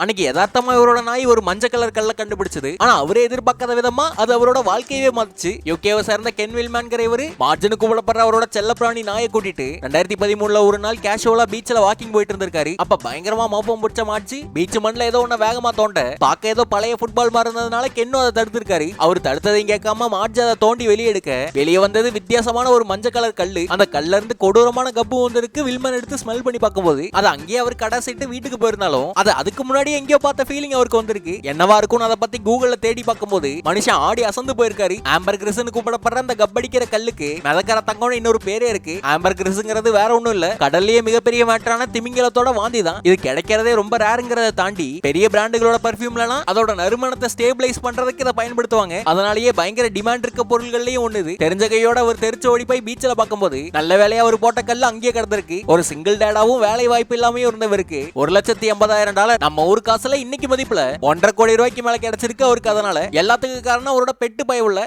அன்னைக்கு யதார்த்தமா இவரோட நாய் ஒரு மஞ்சள் கலர் கல்ல கண்டுபிடிச்சது. ஆனா அவரே எதிர்பார்க்காத விதமா அது அவரோட வாழ்க்கையவே மாத்துச்சு. யூகேவை சேர்ந்த கென் வில்மேன்கிற இவரு மார்ஜனுக்கு கூப்பிடப்படுற அவரோட செல்லப்பிராணி நாயை கூட்டிட்டு 2013 ஒரு நாள் கேஷுவலா பீச்ல வாக்கிங் போயிட்டு இருந்திருக்காரு. அப்ப பயங்கரமா மோப்பம் பிடிச்ச மாச்சு பீச் மண்ல ஏதோ ஒண்ணு வேகமா தோண்ட பாக்க ஏதோ பழைய ஃபுட்பால் மாதிரி இருந்ததுனால கென்னும் அதை தடுத்திருக்காரு. அவர் தடுத்ததையும் கேட்காம மார்ஜ் அதை தோண்டி வெளியே எடுக்க வெளியே வந்தது வித்தியாசமான ஒரு மஞ்சள் கலர் கல்லு. அந்த கல்ல இருந்து கொடூரமான கப்பு வந்திருக்கு. வில்மன் எடுத்து ஸ்மெல் பண்ணி பார்க்கும்போது அது அங்கேயே அவர் கடை சைட்டு வீட்டுக்கு போயிருந்தாலும் அது அதுக்கு முன்னாடி எங்கேயோ பார்த்த ஃபீலிங் அவருக்கு வந்திருக்கு. என்னவா இருக்கும் அதை பத்தி கூகுள்ல தேடி பார்க்கும்போது மனுஷன் ஆடி அசந்து போயிருக்காரு. ஆம்பர் கிரிஸ்னு கூப்பிடப்படுற அந்த கப்படிக்கிற கல்லுக்கு மிதக்கிற தங்கம்னு இன்னொரு பேரே இருக்கு. ஆம்பர் கிரிஸ்ங்கிறது வேற ஒண்ணும் இல்ல, கடல்லயே மிகப்பெரிய மேட்டரான திமிங்கலத்தோட வாந்தி தான். இது கிடைக்கிறதே ரொம்ப ரேருங்கிறத தாண்டி பெரிய பிராண்டுகளோட பர்ஃபியூம்லாம் அதோட நறுமணத்தை ஸ்டேபிளைஸ் பண்றதுக்கு இதை பயன்படுத்துவாங்க. அதனாலேயே பயங்கர டிமாண்ட் இருக்க பொருள்கள்லயும் ஒண்ணு இது. தெரிஞ்ச கையோட அவர் தெரிச்சு ஓடி போய் பீச்ல பார்க்கும்போது நல்ல வேலையா அவர் போட்ட கல்லு அங்கேயே கிடந்திருக்கு. ஒரு சிங்கிள் டேடாவும் வேலை வாய்ப்பு இல்லாம இருந்தவருக்கு $1,80,000 நம்ம ஊர் காசுல இன்னைக்கு மதிப்புல 1,50,00,000 ரூபாய்க்கு மேல கிடைச்சிருக்கு அவருக்கு. அதனால எல்லாத்துக்கும் காரணம் அவரோட பெட்டு பய உள்ள